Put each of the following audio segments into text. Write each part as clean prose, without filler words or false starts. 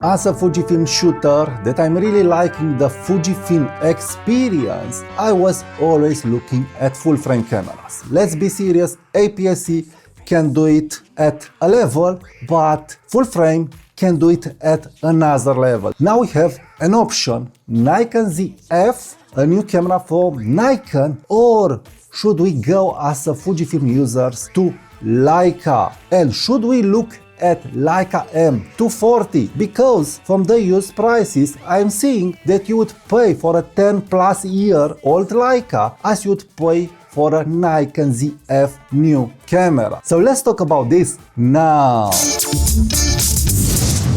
As a Fujifilm shooter that I'm really liking the Fujifilm experience, I was always looking at full frame cameras. Let's be serious, APS-C can do it at a level, but full frame can do it at another level. Now we have an option, Nikon ZF, a new camera from Nikon, or should we go as a Fujifilm users to Leica? And should we look at Leica M240, because from the used prices I'm seeing that you would pay for a 10+ year old Leica as you would pay for a Nikon ZF new camera. So let's talk about this now.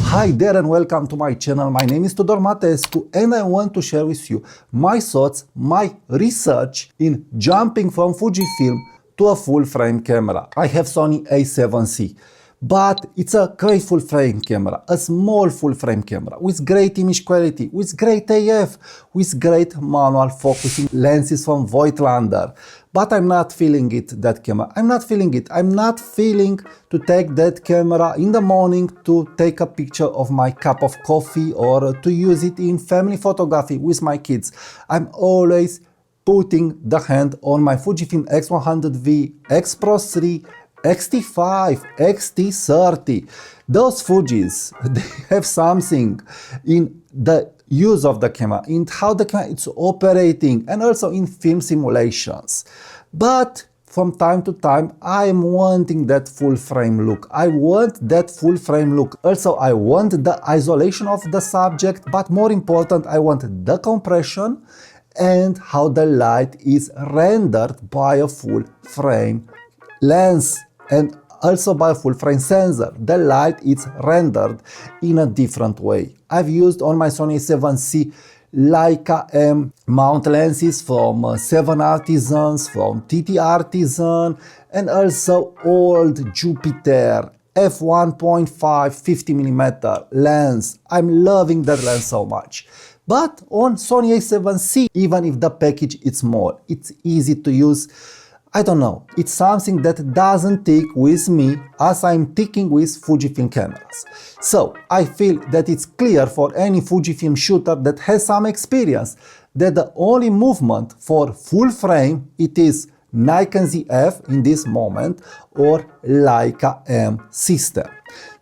Hi there and welcome to my channel. My name is Tudor Matescu and I want to share with you my thoughts, my research in jumping from Fujifilm to a full frame camera. I have Sony A7C. But it's a great full frame camera, a small full frame camera with great image quality, with great AF, with great manual focusing lenses from Voigtlander. But I'm not feeling it, that camera. I'm not feeling it. I'm not feeling to take that camera in the morning to take a picture of my cup of coffee or to use it in family photography with my kids. I'm always putting the hand on my Fujifilm X100V, X Pro 3, X-T5, X-T30. Those Fujis, they have something in the use of the camera, in how the camera is operating, and also in film simulations. But from time to time, I'm wanting that full frame look. I want that full frame look. Also, I want the isolation of the subject, but more important, I want the compression and how the light is rendered by a full frame lens. And also by a full frame sensor, the light is rendered in a different way. I've used on my Sony A7C Leica M mount lenses from 7 Artisans, from TT Artisan, and also old Jupiter f1.5 50mm lens. I'm loving that lens so much. But on Sony A7C, even if the package is small, it's easy to use. I don't know, it's something that doesn't tick with me as I'm ticking with Fujifilm cameras. So I feel that it's clear for any Fujifilm shooter that has some experience that the only movement for full frame it is Nikon ZF in this moment or Leica M system.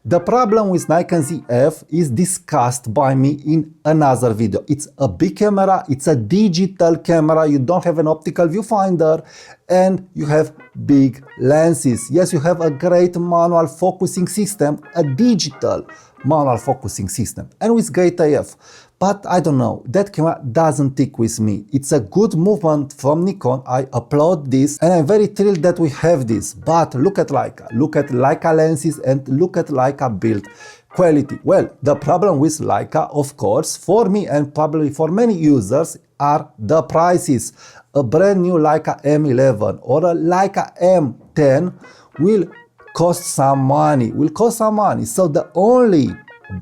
The problem with Nikon ZF is discussed by me in another video. It's a big camera, it's a digital camera, you don't have an optical viewfinder and you have big lenses. Yes, you have a great manual focusing system, a digital manual focusing system, and with great AF. But I don't know, that camera doesn't tick with me. It's a good movement from Nikon, I applaud this and I'm very thrilled that we have this. But look at Leica lenses and look at Leica build quality. Well, the problem with Leica, of course, for me and probably for many users are the prices. A brand new Leica M11 or a Leica M10 will cost some money, So the only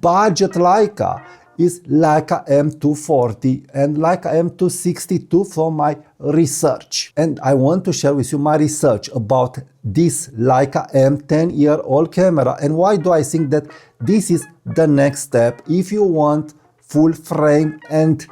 budget Leica is Leica M240 and Leica M260 from my research. And I want to share with you my research about this Leica M10-year-old camera and why do I think that this is the next step if you want full frame and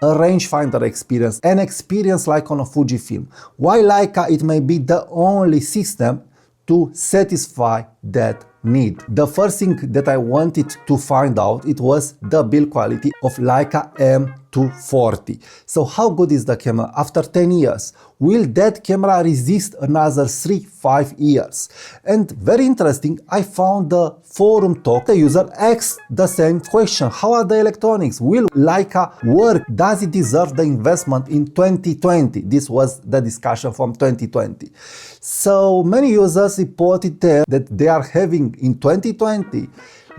a rangefinder experience, an experience like on a Fujifilm. Why Leica it may be the only system to satisfy that need. The first thing that I wanted to find out, it was the build quality of Leica M240. So how good is the camera after 10 years? Will that camera resist another 3-5 years? And very interesting, I found the forum talk. The user asked the same question. How are the electronics? Will Leica work? Does it deserve the investment in 2020? This was the discussion from 2020. So many users reported there that they are having in 2020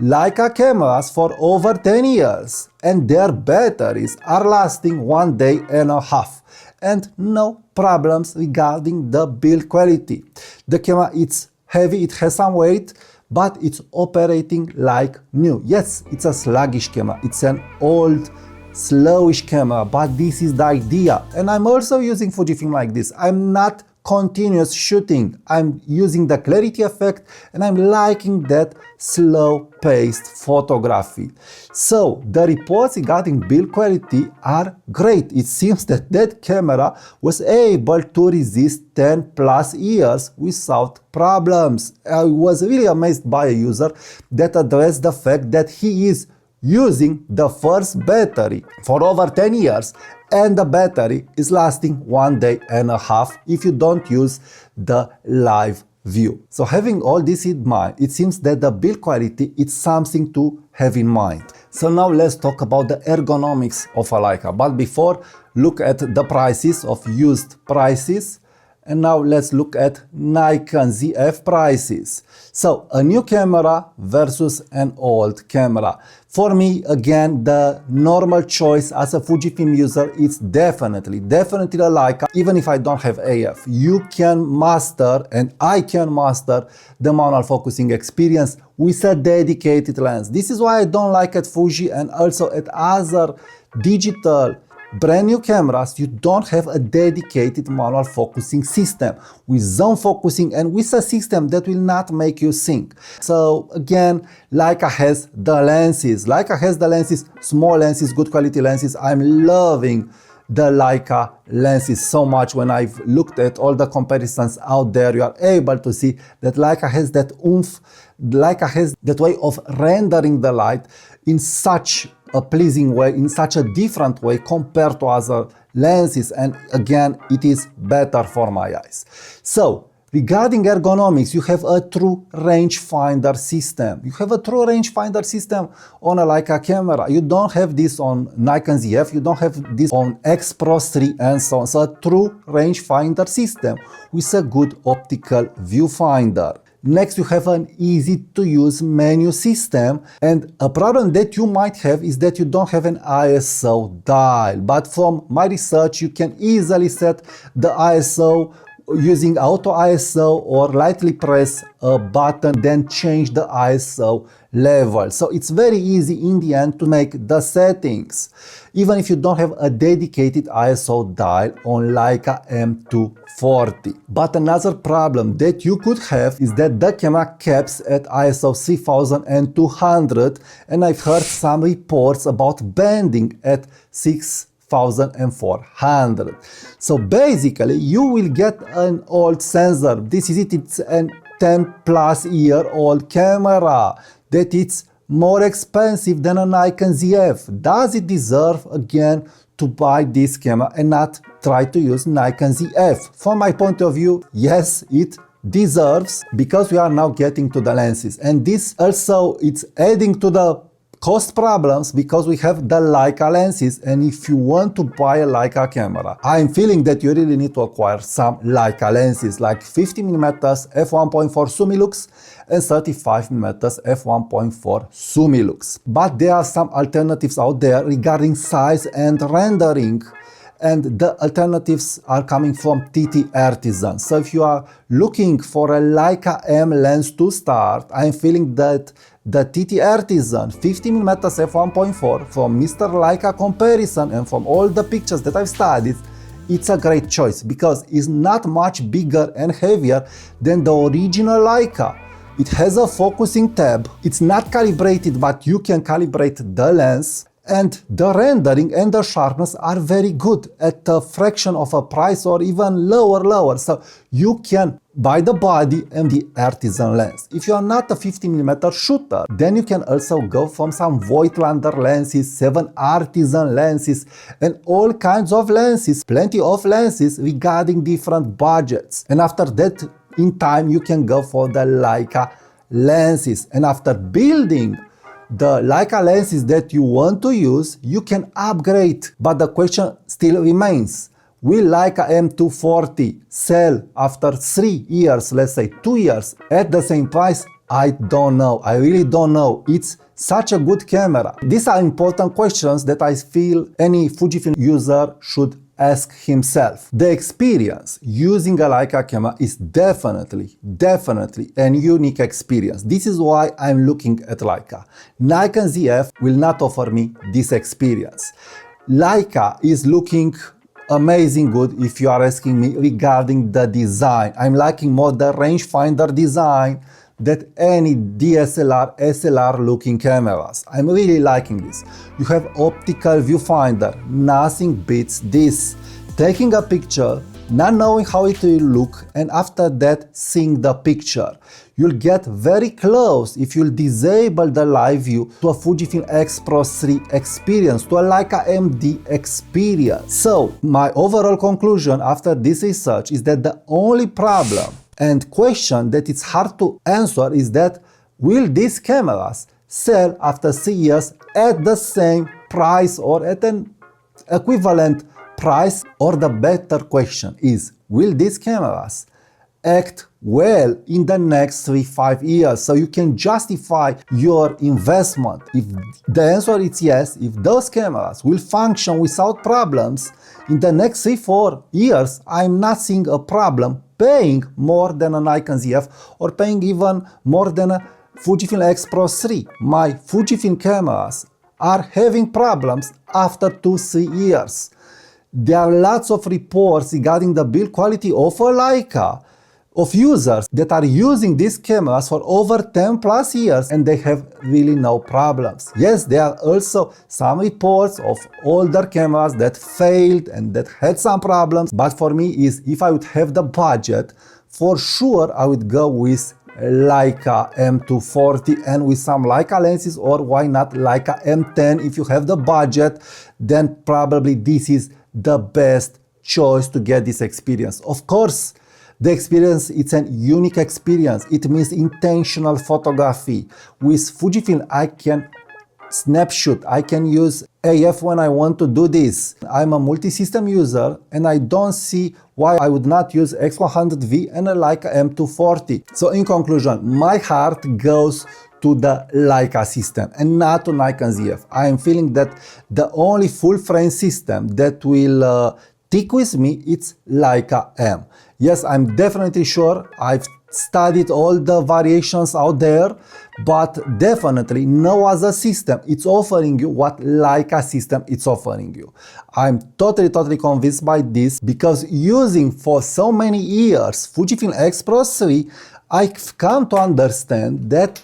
Leica cameras for over 10 years and their batteries are lasting 1 day and a half and no problems regarding the build quality. The camera it's heavy, it has some weight, but it's operating like new. Yes, it's a sluggish camera, it's an old slowish camera, but this is the idea. And I'm also using Fujifilm like this. I'm not continuous shooting. I'm using the clarity effect and I'm liking that slow-paced photography. So the reports regarding build quality are great. It seems that that camera was able to resist 10 plus years without problems. I was really amazed by a user that addressed the fact that he is using the first battery for over 10 years and the battery is lasting 1 day and a half if you don't use the live view. So having all this in mind, it seems that the build quality is something to have in mind. So now let's talk about the ergonomics of a Leica. But before, look at the prices of used prices. And now let's look at Nikon ZF prices. So a new camera versus an old camera. For me, again, the normal choice as a Fujifilm user is definitely a Leica, even if I don't have AF. You can master, and I can master, the manual focusing experience with a dedicated lens. This is why I don't like at Fuji and also at other digital brand new cameras. You don't have a dedicated manual focusing system with zone focusing and with a system that will not make you think. So again, Leica has the lenses. Leica has the lenses, small lenses, good quality lenses. I'm loving the Leica lenses so much. When I've looked at all the comparisons out there, you are able to see that Leica has that oomph. Leica has that way of rendering the light in such a pleasing way, in such a different way compared to other lenses, and again, it is better for my eyes. So regarding ergonomics, you have a true rangefinder system. You have a true rangefinder system on a Leica camera. You don't have this on Nikon ZF, you don't have this on X Pro 3 and so on. So a true rangefinder system with a good optical viewfinder. Next, you have an easy-to-use menu system, and a problem that you might have is that you don't have an ISO dial. But from my research, you can easily set the ISO using auto ISO or lightly press a button, then change the ISO level. So it's very easy in the end to make the settings, even if you don't have a dedicated ISO dial on Leica M240. But another problem that you could have is that the camera caps at ISO 3200, and I've heard some reports about bending at 6400. So basically you will get an old sensor. This is it, it's a 10 plus year old camera that it's more expensive than a Nikon ZF. Does it deserve again to buy this camera and not try to use Nikon ZF? From my point of view, yes, it deserves, because we are now getting to the lenses, and this also it's adding to the cost problems because we have the Leica lenses, and if you want to buy a Leica camera, I'm feeling that you really need to acquire some Leica lenses like 50mm f1.4 Sumilux and 35mm f1.4 Sumilux. But there are some alternatives out there regarding size and rendering, and the alternatives are coming from TT Artisan. So if you are looking for a Leica M lens to start, I'm feeling that the TT Artisan 50mm f1.4 from Mr. Leica comparison and from all the pictures that I've studied, it's a great choice because it's not much bigger and heavier than the original Leica. It has a focusing tab, it's not calibrated, but you can calibrate the lens, and the rendering and the sharpness are very good at a fraction of a price or even lower. So you can buy the body and the Artisan lens. If you are not a 50mm shooter, then you can also go from some Voigtlander lenses, 7 Artisan lenses, and all kinds of lenses, plenty of lenses regarding different budgets. And after that, in time, you can go for the Leica lenses. And after building the Leica lenses that you want to use, you can upgrade. But the question still remains, will Leica M240 sell after 3 years, let's say 2 years, at the same price? I don't know. I really don't know. It's such a good camera. These are important questions that I feel any Fujifilm user should ask himself. The experience using a Leica camera is definitely a unique experience. This is why I'm looking at Leica. Nikon ZF will not offer me this experience. Leica is looking amazing good if you are asking me regarding the design. I'm liking more the rangefinder design than any DSLR, SLR looking cameras. I'm really liking this. You have optical viewfinder, nothing beats this. Taking a picture, not knowing how it will look, and after that seeing the picture. You'll get very close if you'll disable the live view to a Fujifilm X Pro 3 experience, to a Leica MD experience. So my overall conclusion after this research is that the only problem and question that it's hard to answer is that will these cameras sell after 3 years at the same price or at an equivalent price? Or the better question is, will these cameras act well in the next 3-5 years so you can justify your investment? If the answer is yes, if those cameras will function without problems in the next 3-4 years, I'm not seeing a problem paying more than a Nikon ZF or paying even more than a Fujifilm X Pro 3. My Fujifilm cameras are having problems after 2-3 years. There are lots of reports regarding the build quality of a Leica, of users that are using these cameras for over 10 plus years and they have really no problems. Yes, there are also some reports of older cameras that failed and that had some problems, but for me is if I would have the budget, for sure I would go with Leica M240 and with some Leica lenses, or why not Leica M10 if you have the budget, then probably this is the best choice to get this experience. Of course, the experience, it's a unique experience. It means intentional photography. With Fujifilm, I can snapshot, I can use AF when I want to do this. I'm a multi-system user and I don't see why I would not use X100V and a Leica M240. So in conclusion, my heart goes to the Leica system and not to Nikon ZF. I am feeling that the only full frame system that will stick with me, it's Leica M. Yes, I'm definitely sure I've studied all the variations out there, but definitely no other system it's offering you what Leica system it's offering you. I'm totally convinced by this because using for so many years Fujifilm X Pro 3, I've come to understand that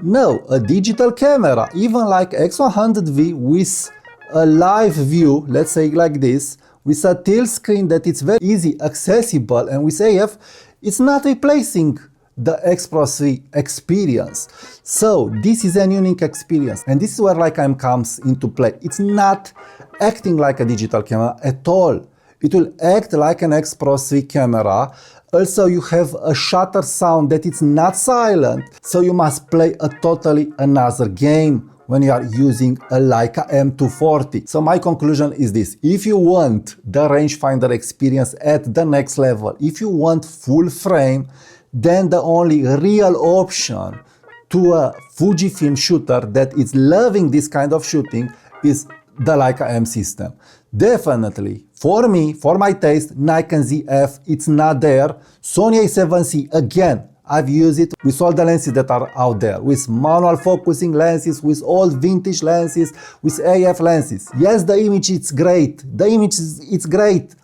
no, a digital camera, even like X100V with a live view, let's say like this, with a tilt screen that it's very easy, accessible, and with AF, it's not replacing the X Pro 3 experience. So this is a unique experience, and this is where Leica M comes into play. It's not acting like a digital camera at all. It will act like an X Pro 3 camera. Also, you have a shutter sound that it's not silent, so you must play a totally another game when you are using a Leica M240. So my conclusion is this: if you want the rangefinder experience at the next level, if you want full frame, then the only real option to a Fujifilm shooter that is loving this kind of shooting is the Leica M system. Definitely, for me, for my taste, Nikon ZF, it's not there. Sony A7C, again, I've used it with all the lenses that are out there, with manual focusing lenses, with old vintage lenses, with AF lenses. Yes, the image is great, it's great,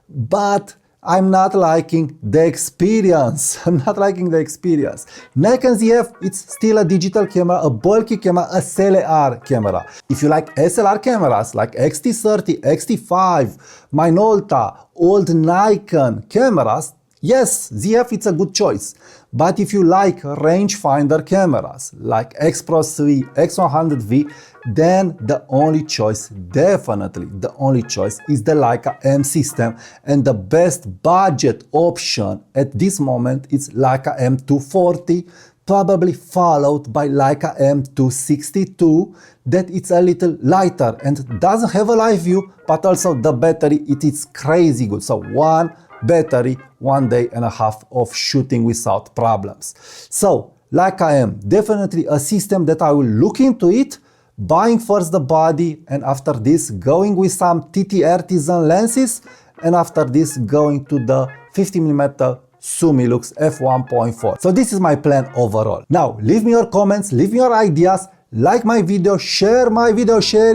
but I'm not liking the experience. I'm not liking the experience. Nikon ZF, it's still a digital camera, a bulky camera, a SLR camera. If you like SLR cameras like X-T30, X-T5, Minolta, old Nikon cameras, yes, ZF it's a good choice. But if you like rangefinder cameras like X Pro 3, X100V, then the only choice, definitely the only choice, is the Leica M system, and the best budget option at this moment is Leica M240, probably followed by Leica M262, that it's a little lighter and doesn't have a live view, but also the battery, it is crazy good. So one battery, 1 day and a half of shooting without problems. So Leica M, definitely a system that I will look into it, buying first the body, and after this going with some TT Artisan lenses, and after this going to the 50mm Sumilux f1.4. So this is my plan overall. Now leave me your comments, leave me your ideas, like my video, share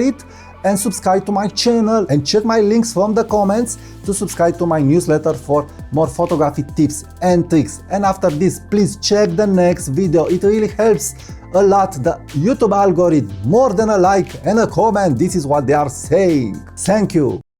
it, and subscribe to my channel, and check my links from the comments to subscribe to my newsletter for more photography tips and tricks. And after this, please check the next video. It really helps a lot the YouTube algorithm. More than a like and a comment, this is what they are saying. Thank you.